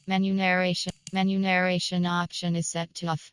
Menu narration option is set to off.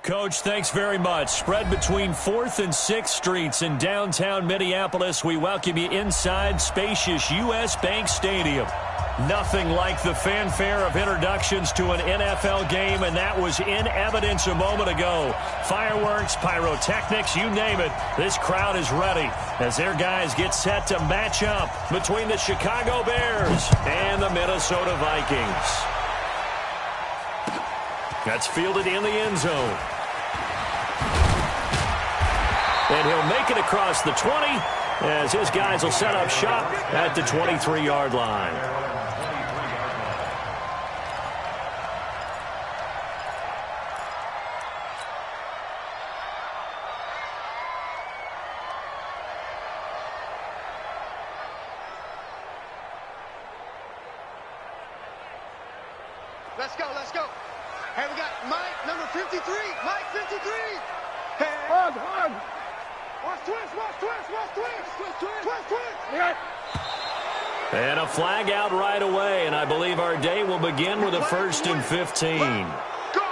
Coach, thanks very much. Spread between 4th and 6th Streets in downtown Minneapolis. We welcome you inside spacious U.S. Bank Stadium. Nothing like the fanfare of introductions to an NFL game, and that was in evidence a moment ago. Fireworks, pyrotechnics, you name it. This crowd is ready as their guys get set to match up between the Chicago Bears and the Minnesota Vikings. That's fielded in the end zone. And he'll make it across the 20 as his guys will set up shop at the 23-yard line. Let's go, let's go. Hey, we got Mike, number 53. Mike, 53. Hey. Hug. Watch twist. Yeah. And a flag out right away, and I believe our day will begin with a 1st and 15. Go.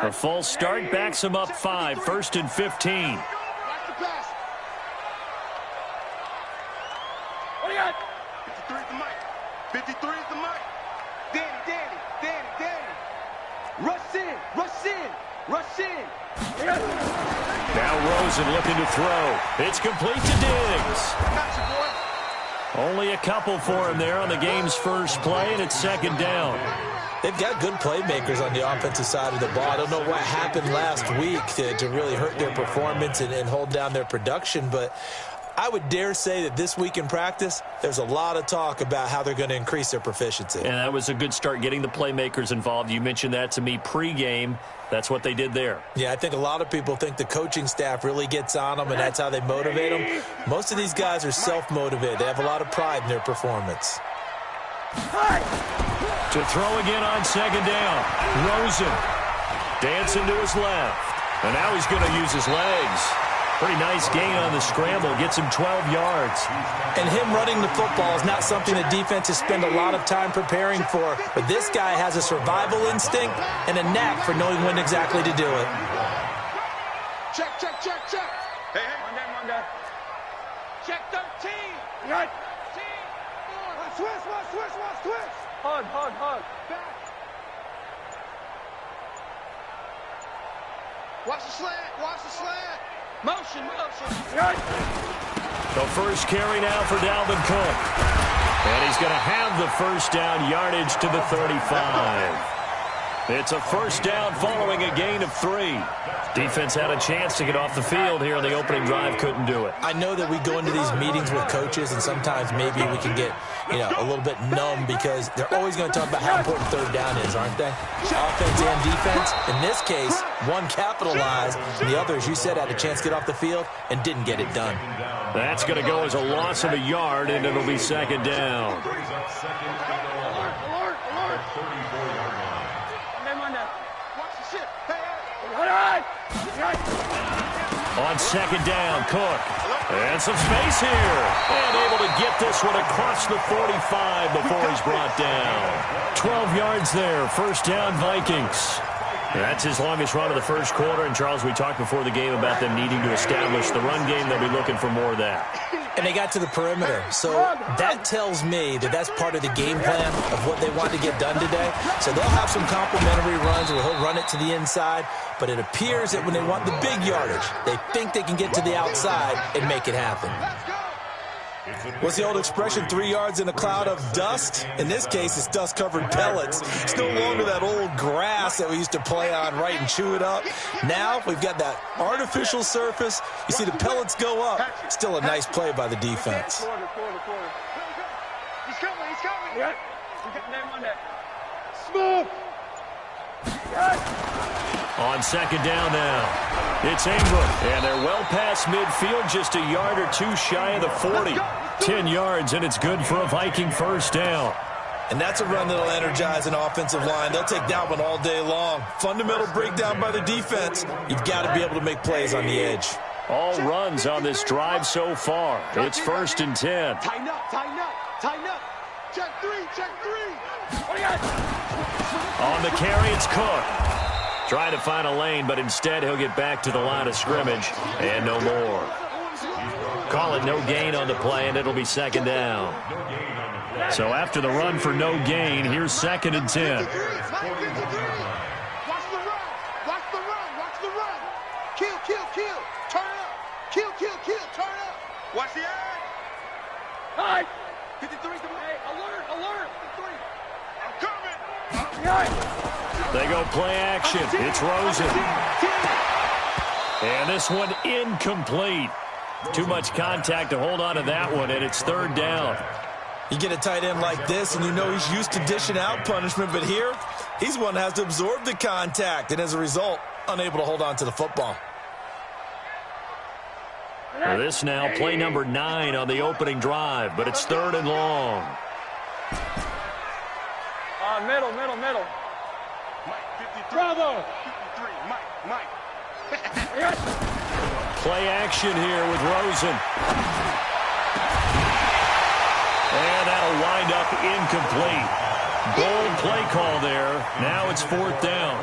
A full start backs him up 5, 1st and 15. Watch the pass. What do you got? 53 is the mic. 53 is the mic. Danny. Rush in. Now Rosen looking to throw. It's complete to Diggs. Gotcha, boy. Only a couple for him there on the game's first play, and it's 2nd down. They've got good playmakers on the offensive side of the ball. I don't know what happened last week to really hurt their performance and hold down their production, but I would dare say that this week in practice, there's a lot of talk about how they're going to increase their proficiency. And that was a good start, getting the playmakers involved. You mentioned that to me pregame. That's what they did there. Yeah, I think a lot of people think the coaching staff really gets on them, and that's how they motivate them. Most of these guys are self-motivated. They have a lot of pride in their performance. To throw again on 2nd down. Rosen dancing to his left. And now he's going to use his legs. Pretty nice gain on the scramble. Gets him 12 yards. And him running the football is not something the defenses spend a lot of time preparing for. But this guy has a survival instinct and a knack for knowing when exactly to do it. Check. Hey. One down. Check 13. Right. Twist. Hug. Back. Watch the slant. Motion. Right. The first carry now for Dalvin Cook. And he's going to have the first down, yardage to the 35. It's a first down following a gain of 3. Defense had a chance to get off the field here on the opening drive, couldn't do it. I know that we go into these meetings with coaches, and sometimes maybe we can get, a little bit numb because they're always going to talk about how important third down is, aren't they? Offense and defense. In this case, one capitalized, and the other, as you said, had a chance to get off the field and didn't get it done. That's going to go as a loss of a yard, and it'll be second down. On second down, Cook. And some space here. And able to get this one across the 45 before he's brought down. 12 yards there. First down, Vikings. That's his longest run of the first quarter. And, Charles, we talked before the game about them needing to establish the run game. They'll be looking for more of that. And they got to the perimeter. So that tells me that that's part of the game plan of what they want to get done today. So they'll have some complementary runs where he'll run it to the inside. But it appears that when they want the big yardage, they think they can get to the outside and make it happen. What's the old expression, 3 yards in a cloud of dust? In this case, it's dust-covered pellets. It's no longer that old grass that we used to play on, right, and chew it up. Now we've got that artificial surface. You see the pellets go up. Still a nice play by the defense. He's coming, he's coming. Yeah. We got name on that. Smooth. On second down now. It's Ingram, and they're well past midfield, just a yard or two shy of the 40. 10 yards, and it's good for a Viking first down. And that's a run that'll energize an offensive line. They'll take that one all day long. Fundamental breakdown by the defense. You've got to be able to make plays on the edge. All runs on this drive so far. It's first and 10. Tighten up, tighten up, tighten up. Check three, check three. On the carry, it's Cook. Trying to find a lane, but instead he'll get back to the line of scrimmage, and no more. Call it no gain on the play, and it'll be second down. So after the run for no gain, here's second and 10. Watch the run, watch the run, watch the run. Kill, kill, kill, turn up. Kill, kill, kill, turn up. Watch the eye. Hi. 53, hey, alert, alert. 53. I'm coming. They go play action. It's Rosen. And this one incomplete. Too much contact to hold on to that one, and it's third down. You get a tight end like this, and you know he's used to dishing out punishment, but here, he's one that has to absorb the contact, and as a result, unable to hold on to the football. This now play number 9 on the opening drive, but it's third and long. Middle, middle, middle. Mike, 53. Bravo. 53, Mike. Play action here with Rosen. And that'll wind up incomplete. Bold play call there. Now it's fourth down.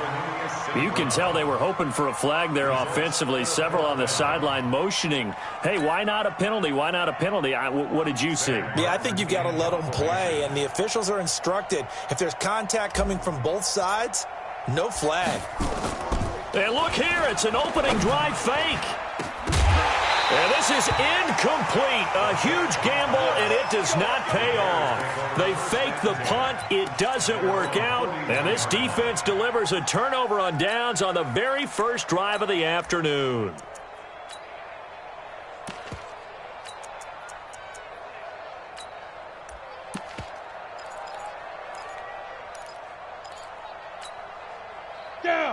You can tell they were hoping for a flag there offensively. Several on the sideline motioning, hey, why not a penalty? Why not a penalty? What did you see? Yeah, I think you've got to let them play, and the officials are instructed. If there's contact coming from both sides, no flag. And look here, it's an opening drive fake. And this is incomplete. A huge gamble, and it does not pay off. They fake the punt. It doesn't work out. And this defense delivers a turnover on downs on the very first drive of the afternoon.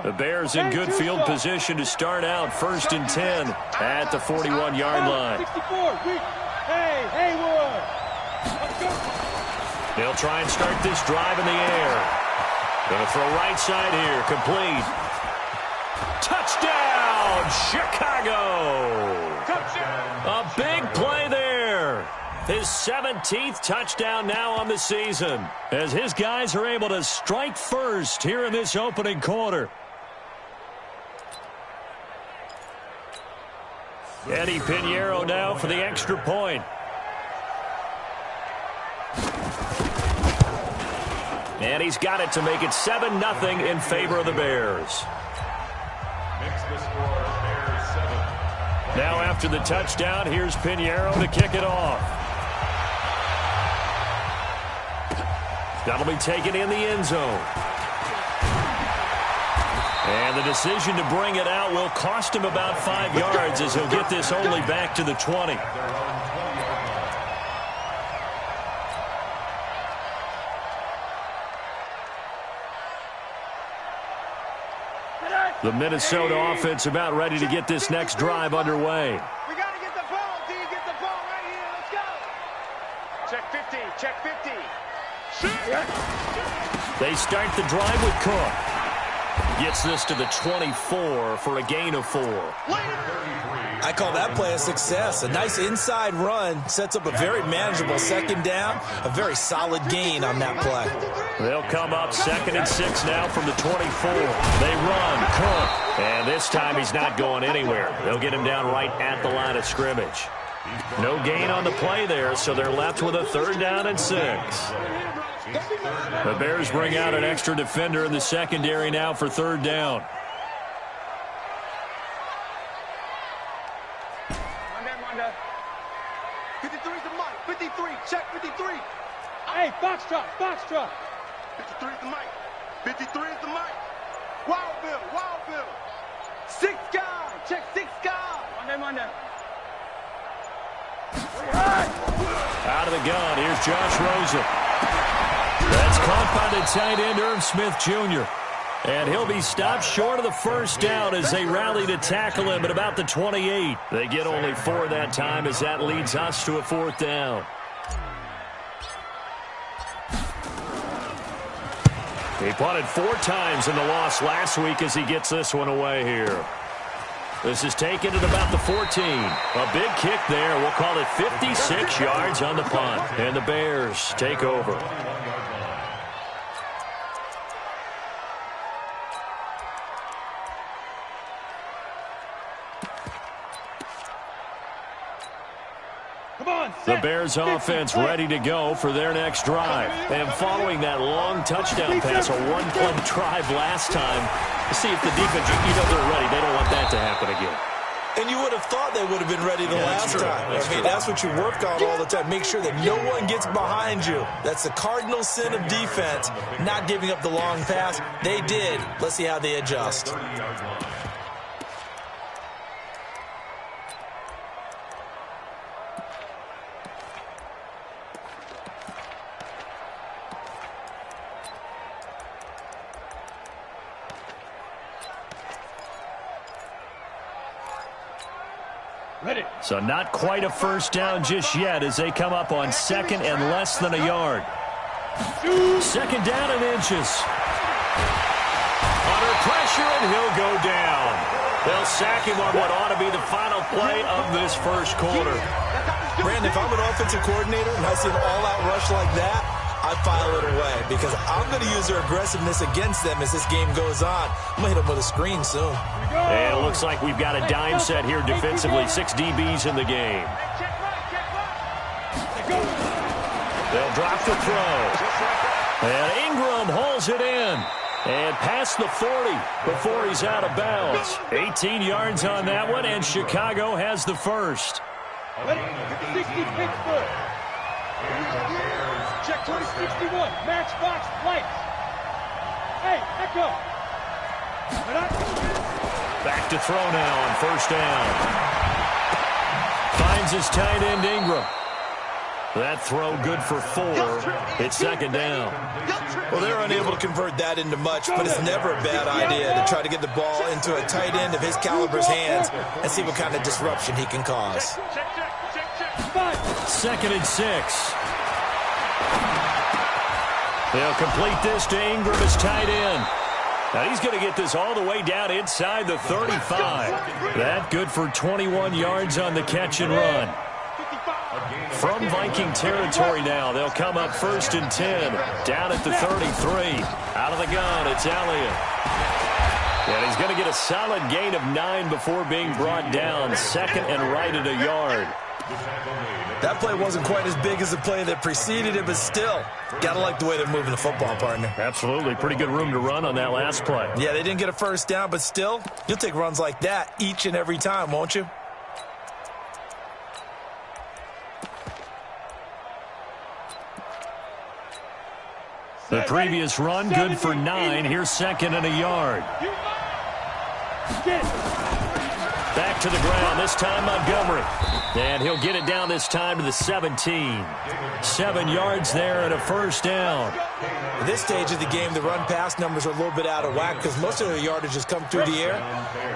The Bears in good field position to start out first and 10 at the 41-yard line. 64. Hey, Haywood. They'll try and start this drive in the air. Going to throw right side here. Complete. Touchdown, Chicago. Touchdown. A big play there. His 17th touchdown now on the season, as his guys are able to strike first here in this opening quarter. Eddie Pinheiro now for the extra point. And he's got it to make it 7-0 in favor of the Bears. Now after the touchdown, here's Pinheiro to kick it off. That'll be taken in the end zone. And the decision to bring it out will cost him about 5 yards as he'll get this only back to the 20. The Minnesota offense about ready to get this next drive underway. We got to get the ball, D. Get the ball right here. Let's go. Check 50. Check 50. Shoot. They start the drive with Cook. Gets this to the 24 for a gain of 4. I call that play a success. A nice inside run sets up a very manageable second down. A very solid gain on that play. They'll come up 2nd and 6 now from the 24. They run, Cook, and this time he's not going anywhere. They'll get him down right at the line of scrimmage. No gain on the play there, so they're left with a 3rd down and 6. The Bears bring out an extra defender in the secondary now for 3rd down. Wanda. 53 is the mic. 53. Check 53. Hey, Foxtrot. 53 is the mic. 53 is the mic. Wild Bill. 6 guy. Check 6 guy. Wanda. Out of the gun, here's Josh Rosen. That's caught by the tight end, Irv Smith Jr. And he'll be stopped short of the 1st down as they rally to tackle him at about the 28. They get only 4 that time as that leads us to a 4th down. He punted 4 times in the loss last week as he gets this one away here. This is taken at about the 14. A big kick there. We'll call it 56 yards on the punt. And the Bears take over. The Bears offense ready to go for their next drive. And following that long touchdown pass, a 1-play drive last time, see if the defense, they're ready. They don't want that to happen again. And you would have thought they would have been ready the last time. I mean, that's what you work on all the time. Make sure that no one gets behind you. That's the cardinal sin of defense, not giving up the long pass. They did. Let's see how they adjust. So not quite a 1st down just yet as they come up on 2nd and less than a yard. 2nd down and inches. Under pressure, and he'll go down. They'll sack him on what ought to be the final play of this 1st quarter. Brandon, if I'm an offensive coordinator and I see an all-out rush like that, I file it away because I'm going to use their aggressiveness against them as this game goes on. I'm going to hit them with a screen soon. And it looks like we've got a dime set here defensively. 6 DBs in the game. They'll drop the throw. And Ingram holds it in. And past the 40 before he's out of bounds. 18 yards on that one, and Chicago has the first. 60 Pittsburgh. Check 2061. Matchbox lights. Hey, Echo. Back to throw now on 1st down. Finds his tight end Ingram. That throw good for 4. It's 2nd down. Well, they're unable to convert that into much, but it's never a bad idea to try to get the ball into a tight end of his caliber's hands and see what kind of disruption he can cause. 2nd and 6. They'll complete this to Ingram as tight end. Now he's going to get this all the way down inside the 35. That good for 21 yards on the catch and run. From Viking territory now, they'll come up 1st and 10. Down at the 33. Out of the gun, it's Elliott. And he's going to get a solid gain of 9 before being brought down. 2nd and right at a yard. That play wasn't quite as big as the play that preceded it, but still, gotta like the way they're moving the football, partner. Absolutely. Pretty good room to run on that last play. Yeah, they didn't get a 1st down, but still, you'll take runs like that each and every time, won't you? The previous run, good for 9. Here's 2nd and a yard. Get it. Back to the ground, this time Montgomery. And he'll get it down this time to the 17. 7 yards there and a first down. At this stage of the game, the run-pass numbers are a little bit out of whack because most of the yardage has come through the air.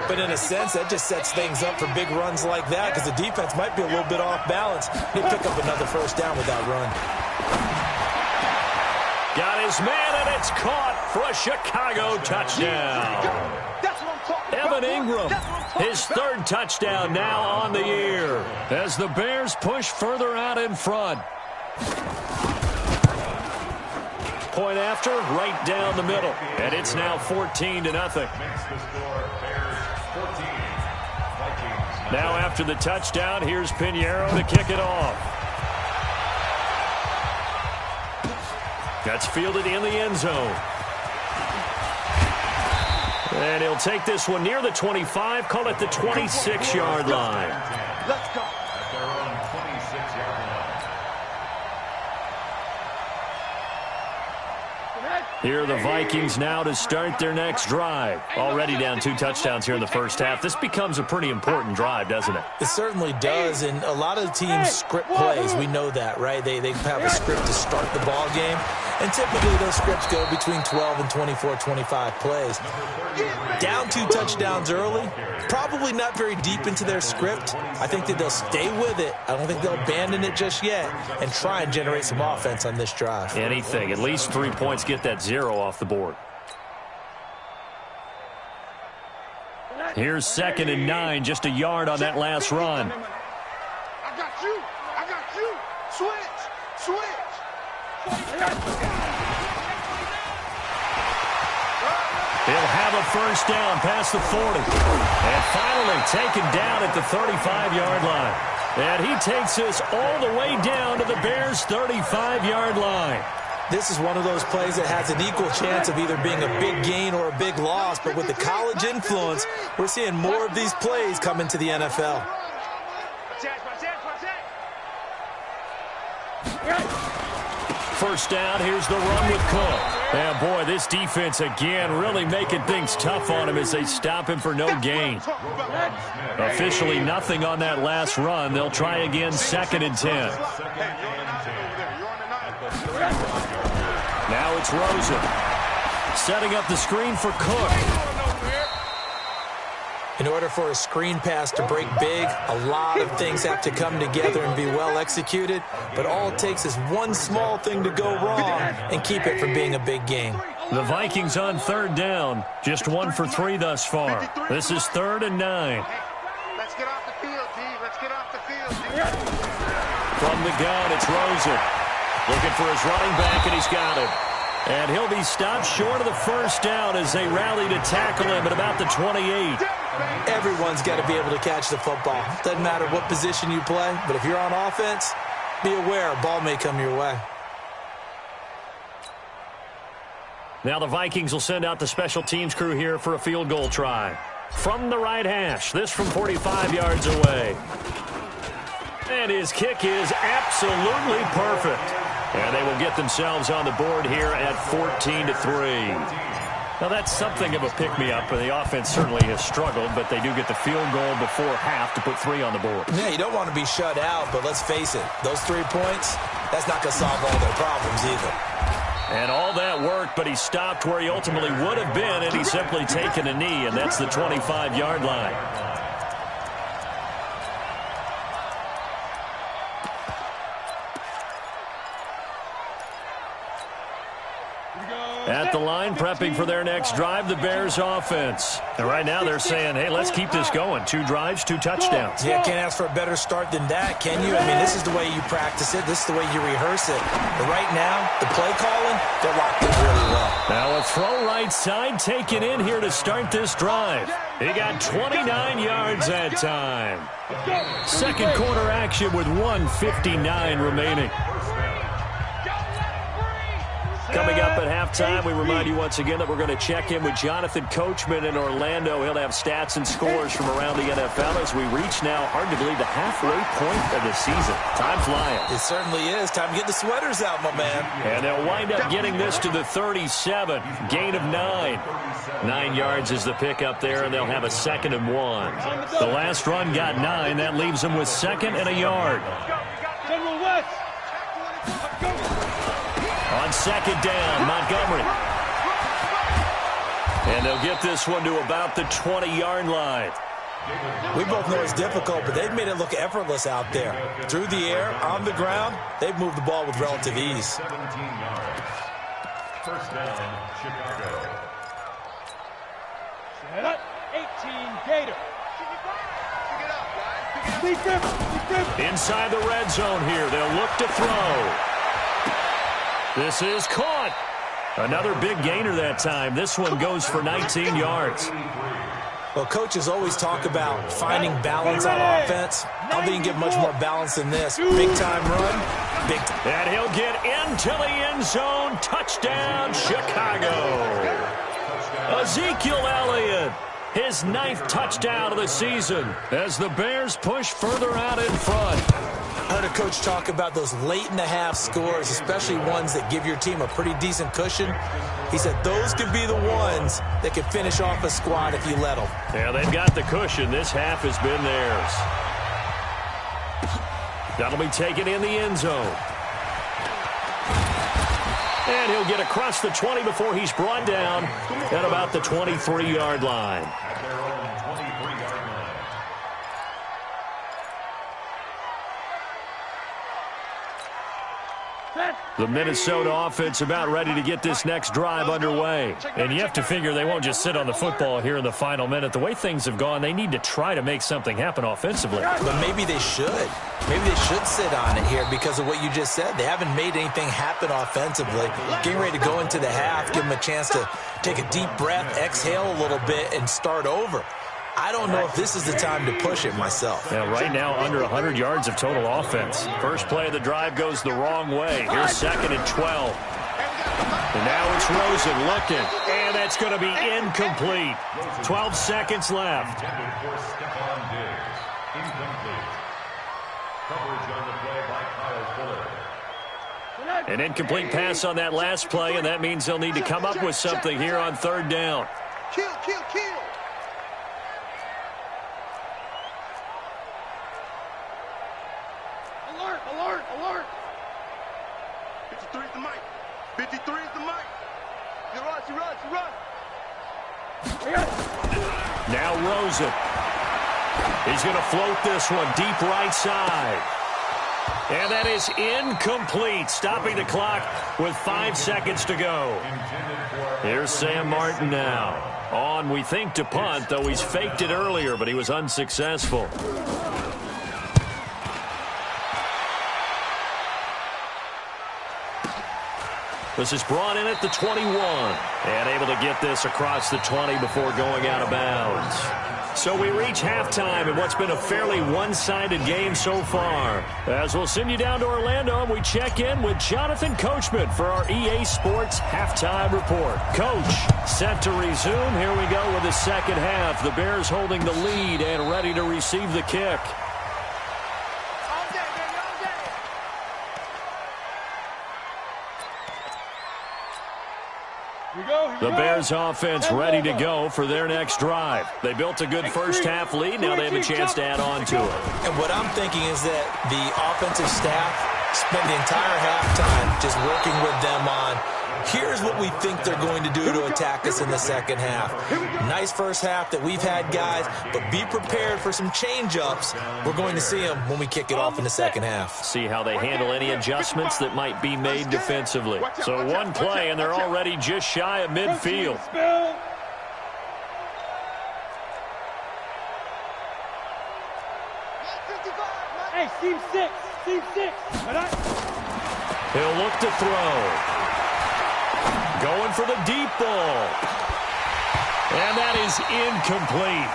But in a sense, that just sets things up for big runs like that because the defense might be a little bit off balance. They pick up another first down with that run. Got his man, and it's caught for a Chicago touchdown. Evan Ingram, his third touchdown now on the year as the Bears push further out in front. Point after, right down the middle, and it's now 14-0. Now after the touchdown, here's Pinheiro to kick it off. That's fielded in the end zone. And he'll take this one near the 25, call it the 26-yard line. Let's go. Here are the Vikings now to start their next drive. Already down 2 touchdowns here in the first half. This becomes a pretty important drive, doesn't it? It certainly does, and a lot of teams script plays. We know that, right? They have a script to start the ball game, and typically those scripts go between 12 and 24, 25 plays. Down 2 touchdowns early, probably not very deep into their script. I think that they'll stay with it. I don't think they'll abandon it just yet and try and generate some offense on this drive. Anything, at least 3 points, get that 0 off the board. Here's 2nd and 9, just a yard on that last run. I got you. I got you. Switch. Switch. He'll have a first down past the 40. And finally taken down at the 35-yard line. And he takes us all the way down to the Bears' 35-yard line. This is one of those plays that has an equal chance of either being a big gain or a big loss. But with the college influence, we're seeing more of these plays come into the NFL. First down, here's the run with Cook. And boy, this defense again really making things tough on him as they stop him for no gain. Officially nothing on that last run. They'll try again, 2nd and 10. Now it's Rosen. Setting up the screen for Cook. In order for a screen pass to break big, a lot of things have to come together and be well executed. But all it takes is one small thing to go wrong and keep it from being a big game. The Vikings on 3rd down. Just 1 for 3 thus far. This is 3rd and 9. Let's get off the field, D. Let's get off the field, D. From the gun, it's Rosen. Looking for his running back, and he's got it. And he'll be stopped short of the first down as they rally to tackle him at about the 28. Everyone's got to be able to catch the football. Doesn't matter what position you play, but if you're on offense, be aware a ball may come your way. Now the Vikings will send out the special teams crew here for a field goal try. From the right hash, this from 45 yards away. And his kick is absolutely perfect. And they will get themselves on the board here at 14-3. Now, that's something of a pick-me-up. The offense certainly has struggled, but they do get the field goal before half to put 3 on the board. Yeah, you don't want to be shut out, but let's face it, those 3 points, that's not going to solve all their problems either. And all that work, but he stopped where he ultimately would have been, and he's simply taken a knee, and that's the 25-yard line. At the line, prepping for their next drive, the Bears offense. And right now they're saying, hey, let's keep this going. 2 drives, 2 touchdowns. Yeah, can't ask for a better start than that, can you? I mean, this is the way you practice it. This is the way you rehearse it. But right now, the play calling, they're locked in really well. Now a throw right side taken in here to start this drive. He got 29 yards that time. Second quarter action with 1:59 remaining. Coming Coming up at halftime, we remind you once again that we're going to check in with Jonathan Coachman in Orlando. He'll have stats and scores from around the NFL as we reach now, hard to believe, the halfway point of the season. Time flying. It certainly is. Time to get the sweaters out, my man. And they'll wind up getting this to the 37. Gain of 9. 9 yards is the pickup there, and they'll have a 2nd and 1. The last run got 9. That leaves them with 2nd and a yard. General West. On 2nd down, Montgomery. And they'll get this one to about the 20-yard line. We both know it's difficult, but they've made it look effortless out there. Through the air, on the ground, they've moved the ball with relative ease. 17 yards. First down, Chicago. Set up. 18 Gator. Inside the red zone here. They'll look to throw. This is caught. Another big gainer that time. This one goes for 19 yards. Well, coaches always talk about finding balance on offense. I don't think you can get much more balance than this. Big-time run, big time. And he'll get into the end zone. Touchdown, Chicago. Ezekiel Elliott, his 9th touchdown of the season as the Bears push further out in front. I heard a coach talk about those late-in-the-half scores, especially ones that give your team a pretty decent cushion. He said those could be the ones that can finish off a squad if you let them. Yeah, they've got the cushion. This half has been theirs. That'll be taken in the end zone. And he'll get across the 20 before he's brought down at about the 23-yard line. At their own 23-yard line. The Minnesota offense about ready to get this next drive underway. And you have to figure they won't just sit on the football here in the final minute. The way things have gone, they need to try to make something happen offensively. But maybe they should. Maybe they should sit on it here because of what you just said. They haven't made anything happen offensively. Getting ready to go into the half, give them a chance to take a deep breath, exhale a little bit, and start over. I don't know if this is the time to push it myself. Yeah, right now, under 100 yards of total offense. First play of the drive goes the wrong way. Here's 2nd and 12. And now it's Rosen looking. And that's going to be incomplete. 12 seconds left. Intended for Stephon Diggs. Incomplete. Coverage on the play by Kyle Fuller. An incomplete pass on that last play, and that means they'll need to come up with something here on 3rd down. Kill, kill, kill. Alert, alert, alert. 53 is the mic. 53 is the mic. She runs, she runs, she runs. Now Rosen. He's going to float this one deep right side. And that is incomplete, stopping the clock with 5 seconds to go. Here's Sam Martin now. On, we think, to punt, though he's faked it earlier, but he was unsuccessful. This is brought in at the 21. And able to get this across the 20 before going out of bounds. So we reach halftime in what's been a fairly one-sided game so far. As we'll send you down to Orlando, and we check in with Jonathan Coachman for our EA Sports Halftime Report. Coach, set to resume. Here we go with the second half. The Bears holding the lead and ready to receive the kick. The Bears offense ready to go for their next drive. They built a good first half lead. Now they have a chance to add on to it. And what I'm thinking is that the offensive staff spent the entire halftime just working with them on, here's what we think they're going to do to attack us in the second half. Nice first half that we've had, guys, but be prepared for some change-ups. We're going to see them when we kick it off in the second half. See how they handle any adjustments that might be made defensively. So one play, and they're already just shy of midfield. Hey, team 6. Team 6. He'll look to throw. Going for the deep ball. And that is incomplete.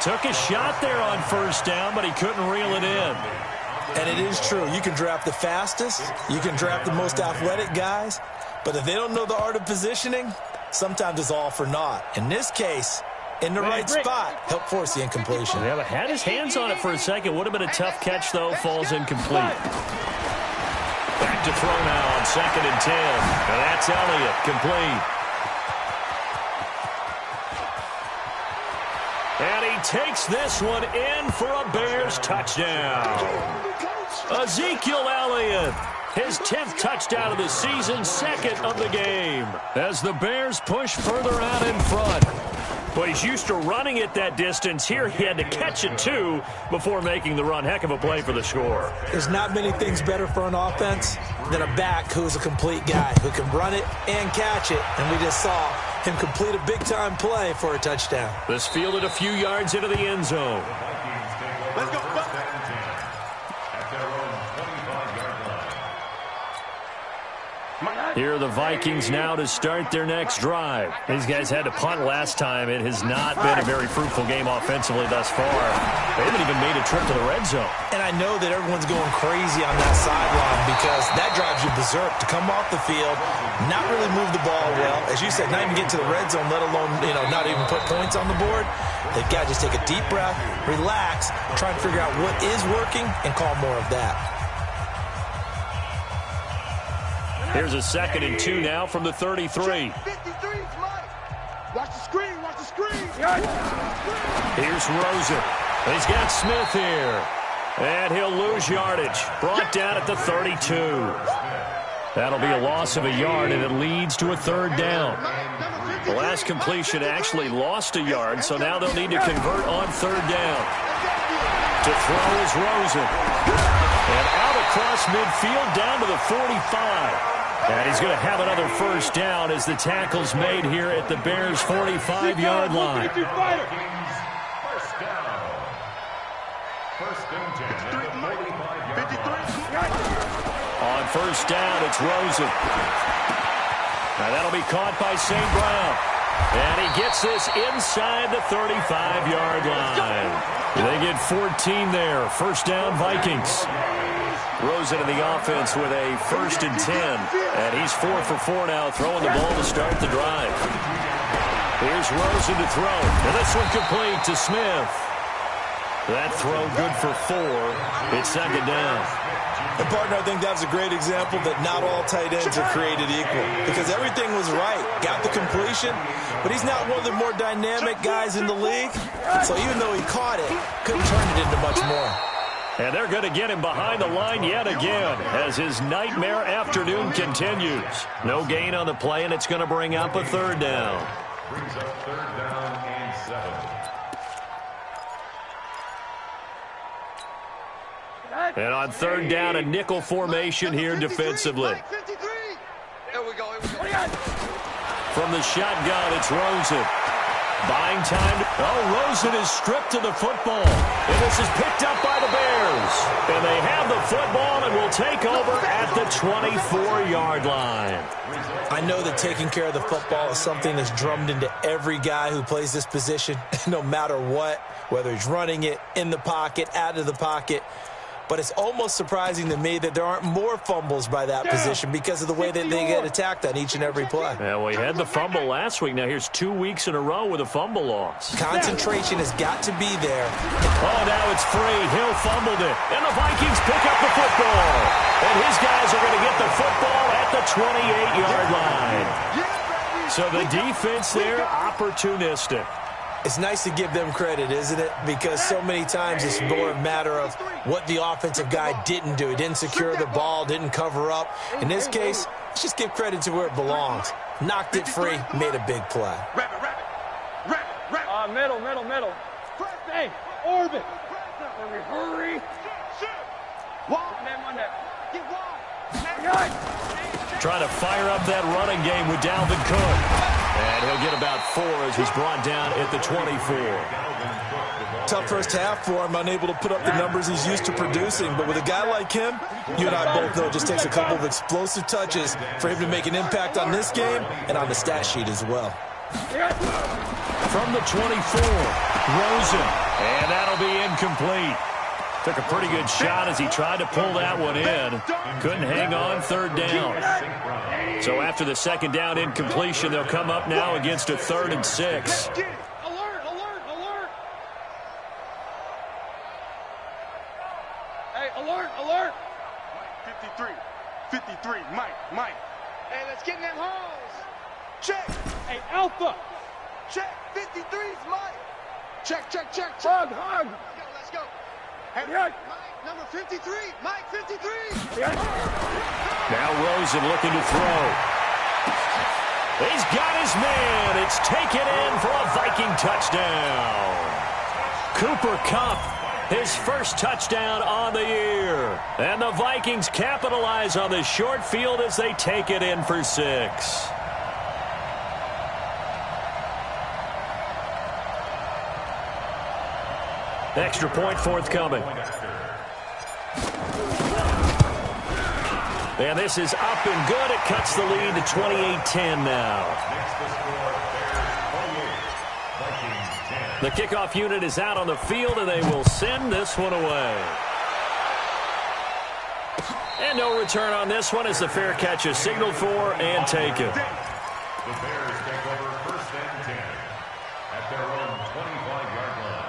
Took a shot there on first down, but he couldn't reel it in. And it is true. You can draft the fastest. You can draft the most athletic guys. But if they don't know the art of positioning, sometimes it's all for naught. In this case, in the right spot, help force the incompletion. Yeah, but had his hands on it for a second. Would have been a tough catch, though. Falls incomplete. Back to throw now on 2nd and 10. And that's Elliott, complete. And he takes this one in for a Bears touchdown. Ezekiel Elliott, his 10th touchdown of the season, 2nd of the game. As the Bears push further out in front. But he's used to running it that distance. Here he had to catch it, too, before making the run. Heck of a play for the score. There's not many things better for an offense than a back who's a complete guy, who can run it and catch it. And we just saw him complete a big-time play for a touchdown. This fielded a few yards into the end zone. Let's go. Here are the Vikings now to start their next drive. These guys had to punt last time. It has not been a very fruitful game offensively thus far. They haven't even made a trip to the red zone. And I know that everyone's going crazy on that sideline because that drives you berserk to come off the field, not really move the ball well. As you said, not even get to the red zone, let alone, not even put points on the board. They've got to just take a deep breath, relax, try and figure out what is working and call more of that. Here's a 2nd and 2 now from the 33. 53, watch the screen, watch the screen. Here's Rosen. He's got Smith here. And he'll lose yardage. Brought down at the 32. That'll be a loss of a yard, and it leads to a 3rd down. The last completion actually lost a yard, so now they'll need to convert on 3rd down. To throw is Rosen. And out across midfield down to the 45. And he's going to have another 1st down as the tackle's made here at the Bears' 45-yard line. First down. 1st and 10 at the 45-yard line. On 1st down, it's Rosen. Now that'll be caught by St. Brown. And he gets this inside the 35-yard line. They get 14 there. 1st down, Vikings. Rosen in the offense with a 1st and 10. And he's 4 for 4 now, throwing the ball to start the drive. Here's Rosen to throw. And this one complete to Smith. That throw good for 4. It's 2nd down. And, partner, I think that was a great example that not all tight ends are created equal because everything was right. Got the completion, but he's not one of the more dynamic guys in the league. So even though he caught it, couldn't turn it into much more. And they're going to get him behind the line yet again as his nightmare afternoon continues. No gain on the play, and it's going to bring up a 3rd down. Brings up 3rd down and 7. And on 3rd down, a nickel formation here defensively. Here we go. From the shotgun, it's Rosen. Buying time. Oh, Rosen is stripped to the football. And this is picked up by the Bears. And they have the football and will take over at the 24-yard line. I know that taking care of the football is something that's drummed into every guy who plays this position, no matter what, whether he's running it, in the pocket, out of the pocket. But it's almost surprising to me that there aren't more fumbles by that position because of the way that they get attacked on each and every play. Yeah, we had the fumble last week. Now here's 2 weeks in a row with a fumble loss. Concentration has got to be there. Oh, now it's free. Hill fumbled it. And the Vikings pick up the football. And his guys are going to get the football at the 28-yard line. So the defense there, opportunistic. It's nice to give them credit, isn't it? Because so many times it's more a matter of what the offensive guy didn't do. He didn't secure the ball, didn't cover up. In this case, let's just give credit to where it belongs. Knocked it free, made a big play. Middle. Hey, orbit. Hurry. Trying to fire up that running game with Dalvin Cook. And he'll get about 4 as he's brought down at the 24. Tough first half for him, unable to put up the numbers he's used to producing. But with a guy like him, you and I both know it just takes a couple of explosive touches for him to make an impact on this game and on the stat sheet as well. From the 24, Rosen. And that'll be incomplete. Took a pretty good shot as he tried to pull that one in. Couldn't hang on, third down. So after the second down incompletion, they'll come up now against a 3rd and 6. Alert, alert, alert. Hey, alert, alert. 53, Mike. Hey, let's get in them holes. Check. Hey, Alpha. Check. 53's Mike. Check. Hug. Let's go. Hey, Yeah. Mike, number 53. Mike, 53. Now Rosen looking to throw. He's got his man. It's taken in for a Viking touchdown. Cooper Kupp, his first touchdown on the year. And the Vikings capitalize on the short field as they take it in for 6. Extra point forthcoming. And this is up and good. It cuts the lead to 28-10 now. The kickoff unit is out on the field, and they will send this one away. And no return on this one as the fair catch is signaled for and taken. The Bears take over 1st and 10 at their own 25-yard line.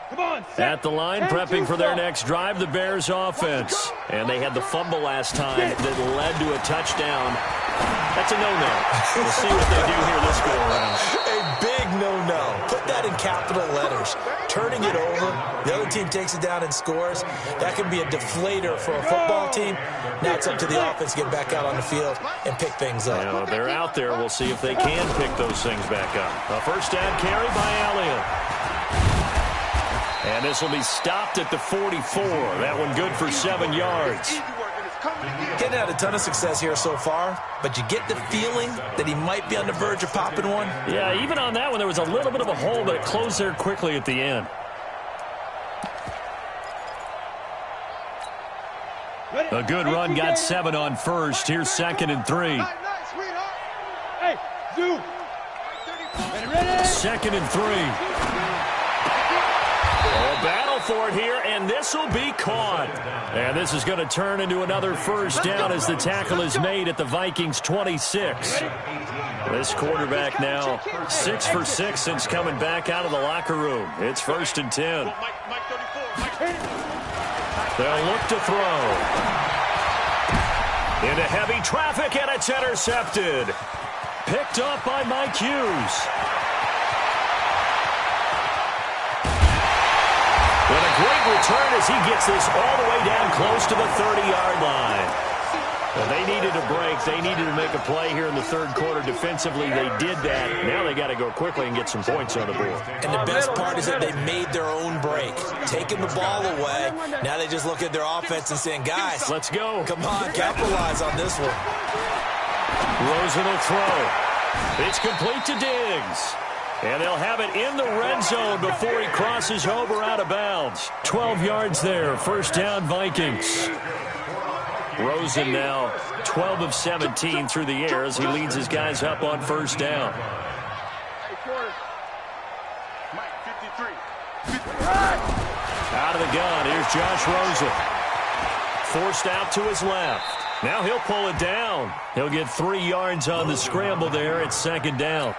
Come on, At the line, prepping for their next drive, the Bears offense. And they had the fumble last time that led to a touchdown. That's a no-no. We'll see what they do here this go-around. A big no-no. Put that in capital letters. Turning it over, the other team takes it down and scores. That can be a deflator for a football team. Now it's up to the offense to get back out on the field and pick things up. You know, they're out there. We'll see if they can pick those things back up. A first down carry by Elliott. And this will be stopped at the 44. That one good for 7 yards. Getting out a ton of success here so far, but you get the feeling that he might be on the verge of popping one. Yeah, even on that one, there was a little bit of a hole, but it closed there quickly at the end. A good run got 7 on first. Here's 2nd and 3. Hey, Zoo. Ready? 2nd and 3. A battle for it here, and this will be caught. And this is going to turn into another first down as the tackle is made at the Vikings' 26. This quarterback now 6 for 6 since coming back out of the locker room. It's 1st and 10. They'll look to throw. Into heavy traffic, and it's intercepted. Picked up by Mike Hughes. And a great return as he gets this all the way down close to the 30-yard line. Well, they needed a break. They needed to make a play here in the 3rd quarter defensively. They did that. Now they got to go quickly and get some points on the board. And the best part is that they made their own break. Taking the ball away, now they just look at their offense and saying, guys, Let's go. come on, capitalize on this one. Rosen will throw. It's complete to Diggs. And they'll have it in the red zone before he crosses over out of bounds. 12 yards there. First down, Vikings. Rosen now 12 of 17 through the air as he leads his guys up on first down. Out of the gun, here's Josh Rosen. Forced out to his left. Now he'll pull it down. He'll get 3 yards on the scramble there at 2nd down.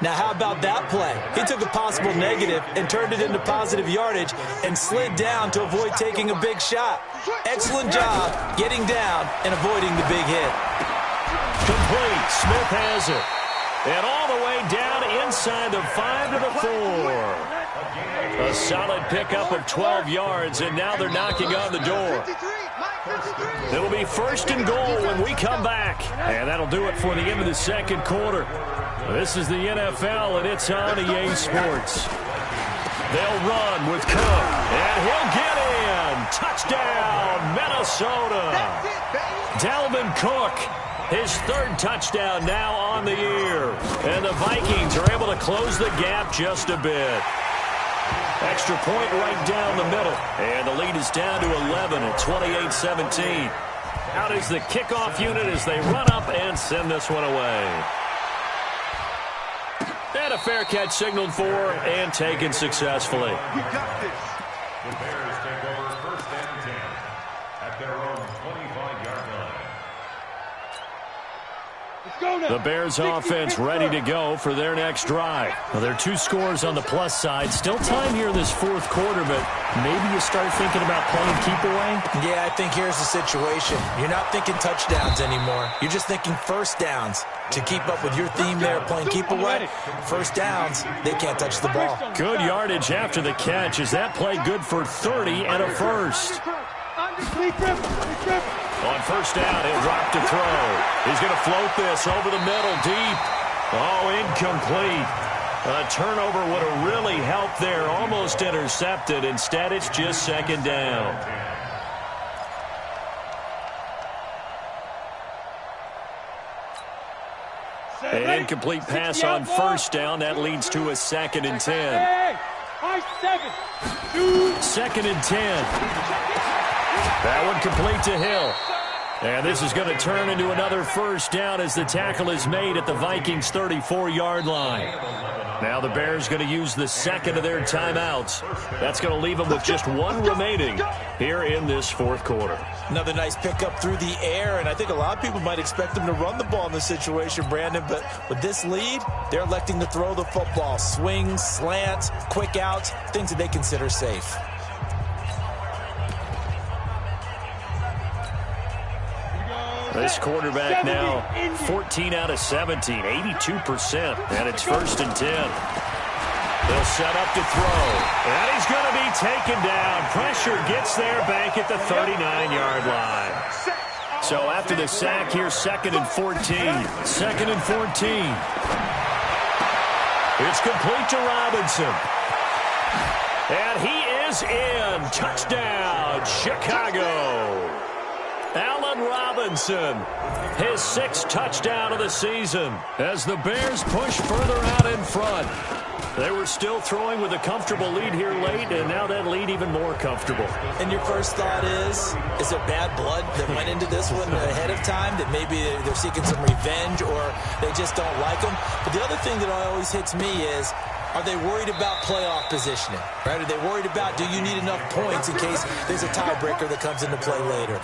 Now, how about that play? He took a possible negative and turned it into positive yardage and slid down to avoid taking a big shot. Excellent job getting down and avoiding the big hit. Complete. Smith has it. And all the way down inside the 5 to the 4. A solid pickup of 12 yards, and now they're knocking on the door. It'll be 1st and goal when we come back. And that'll do it for the end of the 2nd quarter. This is the NFL, and it's on EA Sports. They'll run with Cook, and he'll get in. Touchdown, Minnesota. Dalvin Cook, his 3rd touchdown now on the year. And the Vikings are able to close the gap just a bit. Extra point right down the middle. And the lead is down to 11 at 28-17. Out is the kickoff unit as they run up and send this one away. And a fair catch signaled for and taken successfully. We got this. The Bears take over first and 10 at their own 25-yard line. Let's go now. The Bears offense ready to go for their next drive. Well, there are 2 scores on the plus side. Still time here in this fourth quarter, but maybe you start thinking about playing keep away? Yeah, I think here's the situation. You're not thinking touchdowns anymore. You're just thinking first downs. To keep up with your theme there, playing keep away, first downs, they can't touch the ball. Good yardage after the catch. Is that play good for 30 and a first? On first down, he'll drop to throw. He's going to float this over the middle, deep. Oh, incomplete. A turnover would have really helped there. Almost intercepted. Instead, it's just second down. An incomplete pass on first down. That leads to a second and 10. Second and 10. That one complete to Hill. And this is going to turn into another first down as the tackle is made at the Vikings' 34-yard line. Now the Bears going to use the second of their timeouts. That's going to leave them with just 1 remaining here in this fourth quarter. Another nice pickup through the air, and I think a lot of people might expect them to run the ball in this situation, Brandon, but with this lead, they're electing to throw the football. Swings, slants, quick outs, things that they consider safe. This quarterback now 14 out of 17, 82%, and it's first and 10. They'll set up to throw, and he's going to be taken down. Pressure gets there back at the 39-yard line. So after the sack here, second and 14. Second and 14. It's complete to Robinson. And he is in. Touchdown, Chicago. Allen Robinson, his 6th touchdown of the season as the Bears push further out in front. They were still throwing with a comfortable lead here late, and now that lead even more comfortable. And your first thought is it bad blood that went into this one ahead of time, that maybe they're seeking some revenge or they just don't like them? But the other thing that always hits me is, are they worried about playoff positioning? Right? Are they worried about, do you need enough points in case there's a tiebreaker that comes into play later?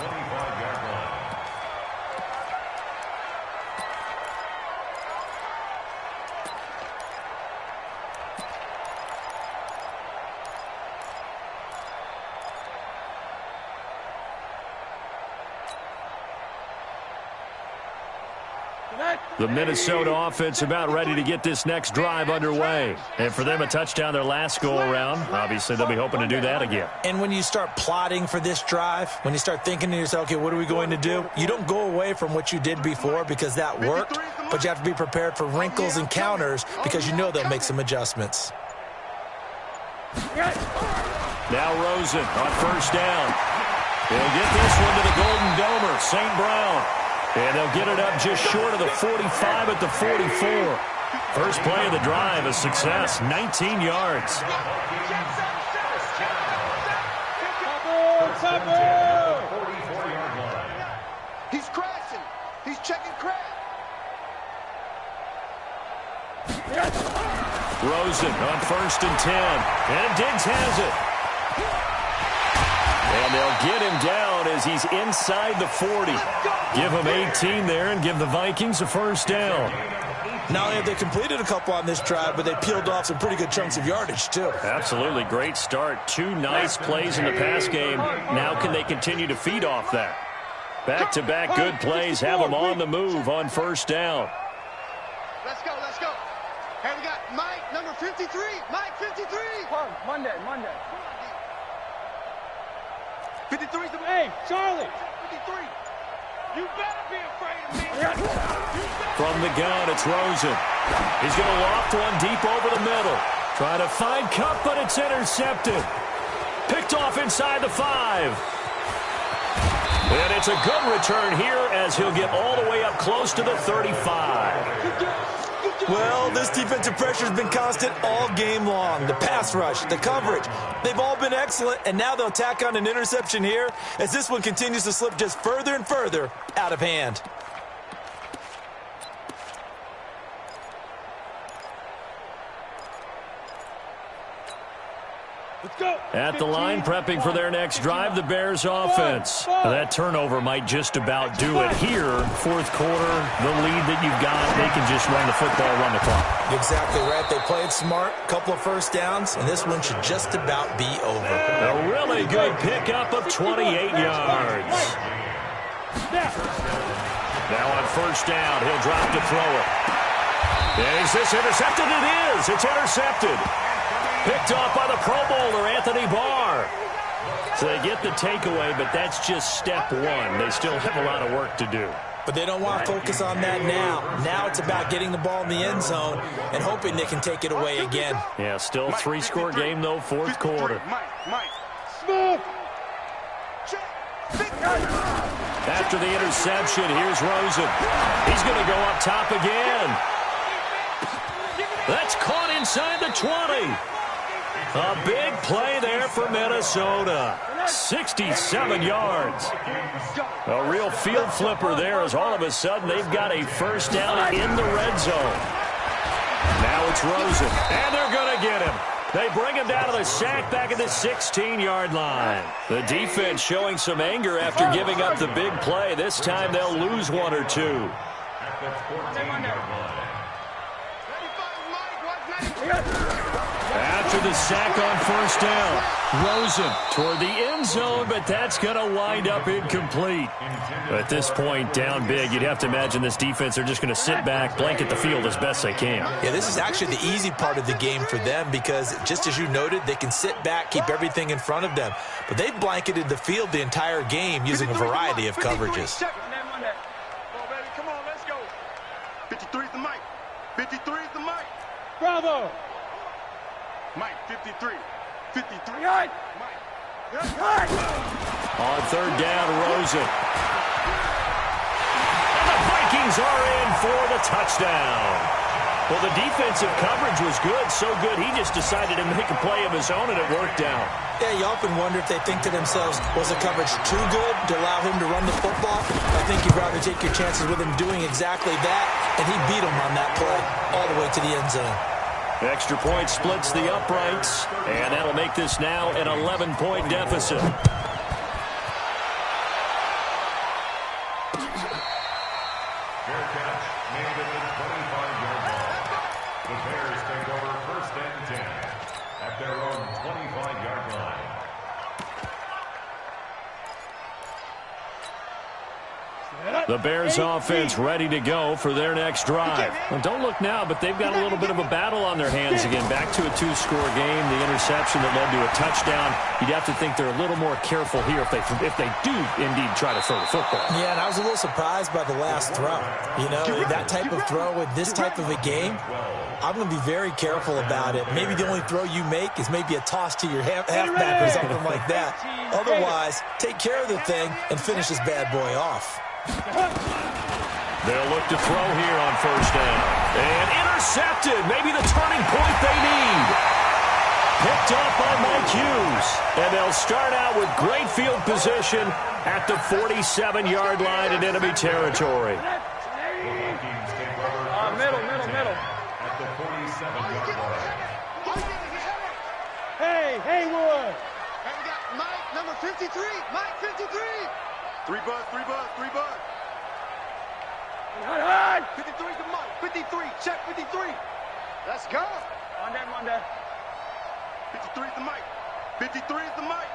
The Minnesota offense about ready to get this next drive underway. And for them, a touchdown their last go-around. Obviously, they'll be hoping to do that again. And when you start plotting for this drive, when you start thinking to yourself, okay, what are we going to do? You don't go away from what you did before because that worked, but you have to be prepared for wrinkles and counters because you know they'll make some adjustments. Now Rosen on first down. He'll get this one to the Golden Domer, St. Brown. And they'll get it up just short of the 45 at the 44. First play of the drive, a success, 19 yards. He's crashing. He's checking crash. Rosen on first and 10. And Diggs has it. And they'll get him down as he's inside the 40. Give him 18 there and give the Vikings a first down. Not only have they completed a couple on this drive, but they peeled off some pretty good chunks of yardage, too. Absolutely great start. 2 nice plays in the pass game. Now can they continue to feed off that? Back-to-back good plays have them on the move on first down. Let's go, let's go. Hey, we got Mike, number 53. Mike, 53. Monday. 53 is the Hey, Charlie. 53. You better be afraid of me. From the gun, it's Rosen. He's going to loft one deep over the middle. Trying to find Cup, but it's intercepted. Picked off inside the 5. And it's a good return here as he'll get all the way up close to the 35. Well, this defensive pressure has been constant all game long. The pass rush, the coverage, they've all been excellent, and now they'll tack on an interception here as this one continues to slip just further and further out of hand. At the line, prepping for their next drive, the Bears offense. That turnover might just about do it here. Fourth quarter, the lead that you've got, they can just run the football, run the clock. Exactly right. They played smart, couple of first downs, and this one should just about be over. A really good pickup of 28 yards. Now on first down, he'll drop to throw it. Is this intercepted? It is. It's intercepted. Picked off by the Pro Bowler, Anthony Barr. So they get the takeaway, but that's just step one. They still have a lot of work to do. But they don't want to focus on that now. Now it's about getting the ball in the end zone and hoping they can take it away again. Yeah, still three-score game, though, fourth quarter. After the interception, here's Rosen. He's going to go up top again. That's caught inside the 20. A big play there for Minnesota. 67 yards. A real field flipper there as all of a sudden they've got a first down in the red zone. Now it's Rosen, and they're going to get him. They bring him down to the sack back at the 16-yard line. The defense showing some anger after giving up the big play. This time they'll lose one or two. At the 14-yard line. After the sack on first down, Rosen toward the end zone, but that's going to wind up incomplete. At this point, down big, you'd have to imagine this defense are just going to sit back, blanket the field as best they can. Yeah, this is actually the easy part of the game for them because, just as you noted, they can sit back, keep everything in front of them. But they've blanketed the field the entire game using a variety of coverages. Come on, baby. Come on, let's go. 53 is the mic. 53 is the mic. Bravo! Mike, 53. 53. Right. Mike. On third down, Rosen. And the Vikings are in for the touchdown. Well, the defensive coverage was good, so good he just decided to make a play of his own, and it worked out. Yeah, you often wonder if they think to themselves, was the coverage too good to allow him to run the football? I think you'd rather take your chances with him doing exactly that, and he beat him on that play all the way to the end zone. Extra point splits the uprights, and that'll make this now an 11-point deficit. Fair catch made at the 25-yard line. The Bears take over first and 10 at their own 25-yard line. The Bears offense ready to go for their next drive. Well, don't look now, but they've got a little bit of a battle on their hands again. Back to a two-score game. The interception that led to a touchdown. You'd have to think they're a little more careful here if they do indeed try to throw the football. Yeah, and I was a little surprised by the last throw. You know, that type of throw in this type of a game, I'm going to be very careful about it. Maybe the only throw you make is maybe a toss to your halfback or something like that. Otherwise, take care of the thing and finish this bad boy off. They'll look to throw here on first down. And intercepted. Maybe the turning point they need. Picked up by Mike Hughes. And they'll start out with great field position at the 47-yard line in enemy territory. Middle. At the 47-yard line. Hey, Haywood! And we got Mike, number 53. Mike, 53. 3 buzz. 53 to Mike. 53. Check 53. Let's go. Monday. 53 is the Mike. 53 is the Mike.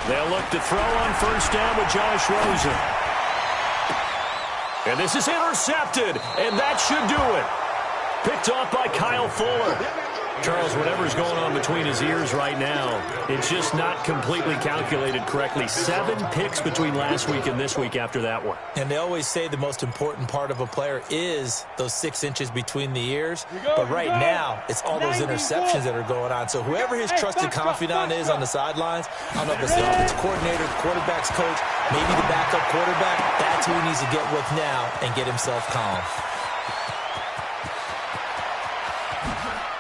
They'll look to throw on first down with Josh Rosen. And this is intercepted, and that should do it. Picked off by Kyle Fuller. Charles, whatever's going on between his ears right now, it's just not completely calculated correctly. 7 picks between last week and this week after that one. And they always say the most important part of a player is those 6 inches between the ears. But right now, it's all those interceptions that are going on. So whoever his trusted confidant is on the sidelines, I don't know if it's the offensive coordinator, the quarterback's coach, maybe the backup quarterback, that's who he needs to get with now and get himself calm.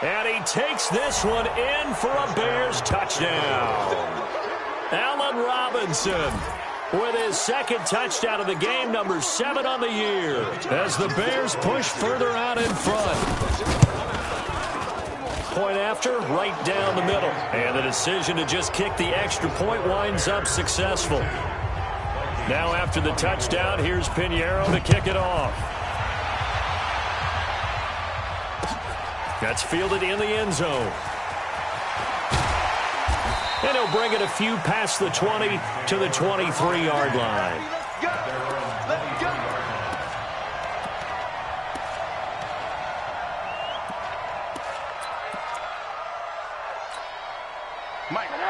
And he takes this one in for a Bears touchdown. Allen Robinson with his second touchdown of the game, number 7 on the year, as the Bears push further out in front. Point after, right down the middle. And the decision to just kick the extra point winds up successful. Now after the touchdown, here's Pinheiro to kick it off. That's fielded in the end zone. And he'll bring it a few past the 20 to the 23-yard line. Let's go. Let's go.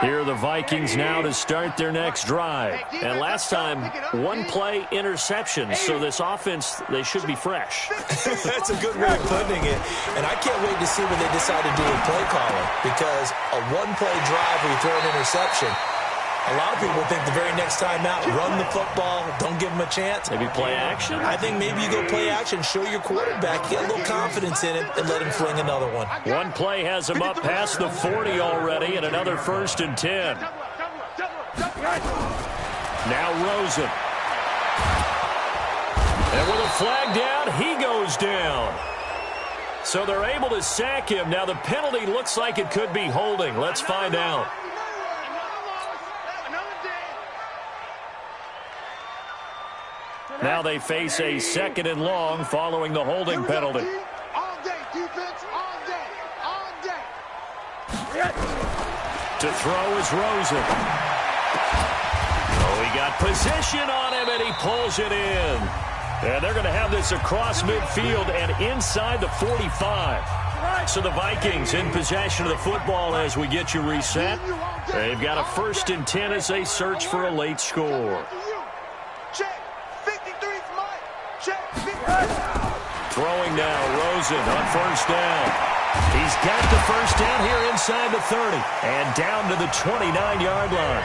Here are the Vikings now to start their next drive. And last time, 1-play interception. So this offense, they should be fresh. That's a good way of putting it. And I can't wait to see when they decide to do a play calling. Because a 1-play drive where you throw an interception, a lot of people think the very next time out, run the football, don't give them a chance. Maybe play action? I think maybe you go play action, show your quarterback, get a little confidence in him, and let him fling another one. 1 play has him up past the 40 already, and another 1st and 10. Now Rosen. And with a flag down, he goes down. So they're able to sack him. Now the penalty looks like it could be holding. Let's find out. Now they face a 2nd and long following the holding penalty. All day, defense, all day, all day. To throw is Rosen. Oh, he got position on him, and he pulls it in. And they're going to have this across midfield and inside the 45. So the Vikings in possession of the football as we get you reset. They've got a 1st and 10 as they search for a late score. Throwing now, Rosen on 1st down. He's got the 1st down here inside the 30 and down to the 29-yard line.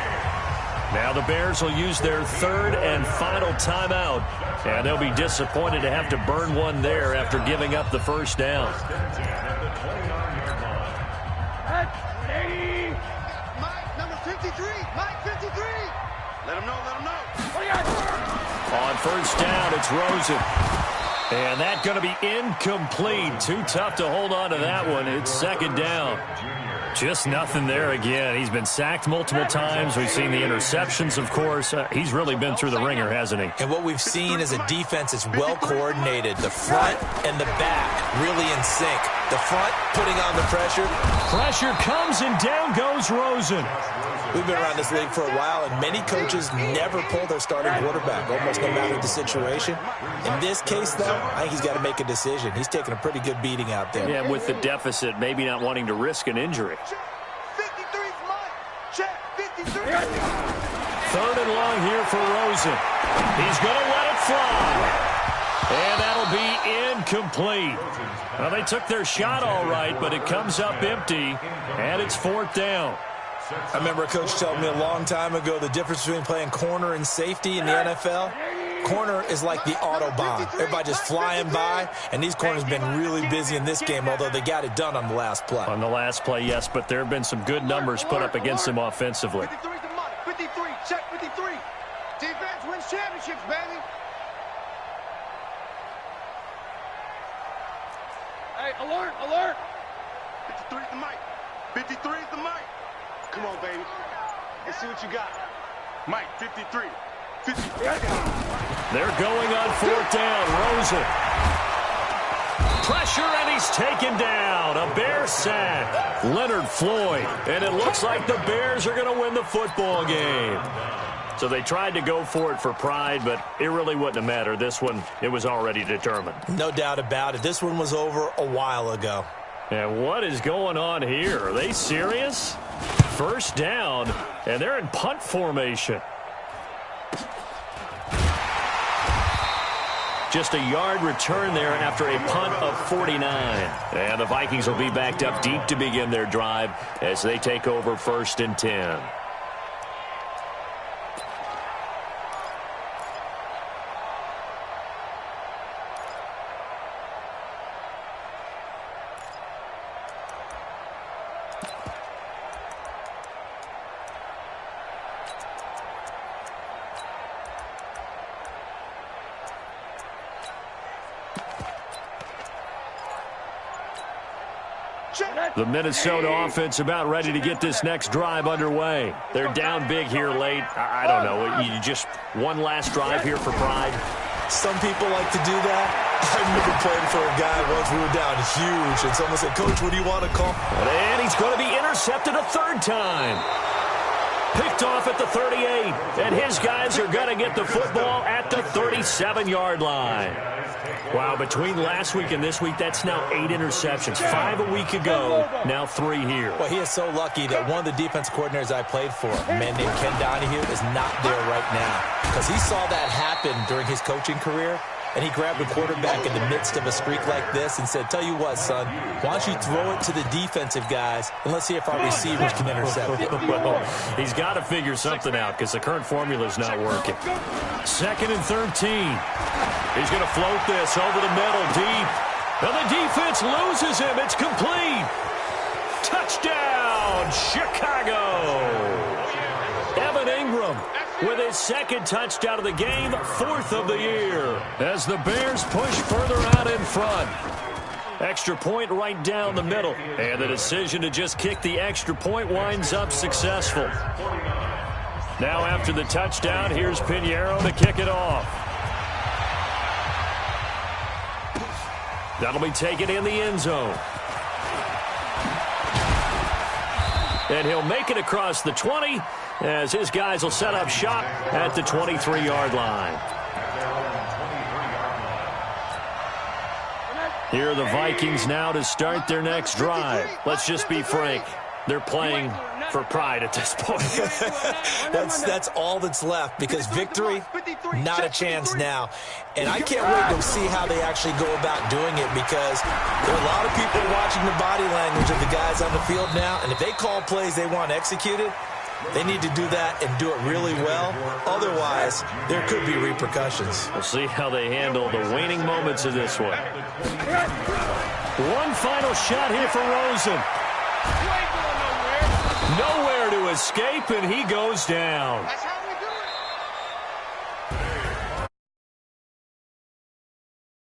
Now the Bears will use their 3rd and final timeout, and they'll be disappointed to have to burn one there after giving up the 1st down. Mike, number 53. Mike, 53. Let him know, let him know. On 1st down, it's Rosen. And that's going to be incomplete. Too tough to hold on to that one. It's 2nd down. Just nothing there again. He's been sacked multiple times. We've seen the interceptions, of course. He's really been through the ringer, hasn't he? And what we've seen is a defense that's well coordinated. The front and the back really in sync. The front putting on the pressure. Pressure comes and down goes Rosen. We've been around this league for a while, and many coaches never pull their starting quarterback, almost no matter the situation. In this case, though, I think he's got to make a decision. He's taking a pretty good beating out there. Yeah, with the deficit, maybe not wanting to risk an injury. 53's Mike. Check, 53. 3rd and long here for Rosen. He's going to let it fly. And that'll be incomplete. Well, they took their shot all right, but it comes up empty, and it's 4th down. I remember a coach telling me a long time ago the difference between playing corner and safety in the NFL. Corner is like the Autobahn. Everybody just flying by, and these corners have been really busy in this game, although they got it done on the last play. On the last play, yes, but there have been some good numbers put up against them offensively. 53's the money. 53, check 53. Defense wins championships, baby. Hey, alert, alert. 53's the mic. 53's the mic. Come on, baby. Let's see what you got. Mike, 53. 53. They're going on 4th down. Rosen. Pressure, and he's taken down. A Bear sack. Leonard Floyd. And it looks like the Bears are going to win the football game. So they tried to go for it for pride, but it really wouldn't have mattered. This one, it was already determined. No doubt about it. This one was over a while ago. And what is going on here? Are they serious? First down, and they're in punt formation. Just a yard return there after a punt of 49. And the Vikings will be backed up deep to begin their drive as they take over 1st and 10. The Minnesota offense about ready to get this next drive underway. They're down big here late. I don't know. You just one last drive here for pride. Some people like to do that. I remember playing for a guy once. We were down huge, and someone said, "Coach, what do you want to call?" And he's going to be intercepted a 3rd time. Picked off at the 38, and his guys are going to get the football at the 37-yard line. Wow, between last week and this week, that's now 8 interceptions. 5 a week ago, now 3 here. Well, he is so lucky that one of the defense coordinators I played for, a man named Ken Donahue, is not there right now. Because he saw that happen during his coaching career, and he grabbed a quarterback in the midst of a streak like this and said, "Tell you what, son, why don't you throw it to the defensive guys, and let's see if our receivers can intercept it." Well, he's got to figure something out because the current formula is not working. 2nd and 13. He's going to float this over the middle, deep. And the defense loses him. It's complete. Touchdown, Chicago. Evan Ingram with his 2nd touchdown of the game, 4th of the year. As the Bears push further out in front. Extra point right down the middle. And the decision to just kick the extra point winds up successful. Now after the touchdown, here's Pinheiro to kick it off. That'll be taken in the end zone. And he'll make it across the 20 as his guys will set up shop at the 23-yard line. Here are the Vikings now to start their next drive. Let's just be frank. They're playing for pride at this point. That's all that's left, because victory, not a chance now. And I can't wait to see how they actually go about doing it, because there are a lot of people watching the body language of the guys on the field now, and if they call plays they want executed, they need to do that and do it really well. Otherwise, there could be repercussions. We'll see how they handle the waning moments of this one. One final shot here for Rosen. Nowhere to escape, and he goes down.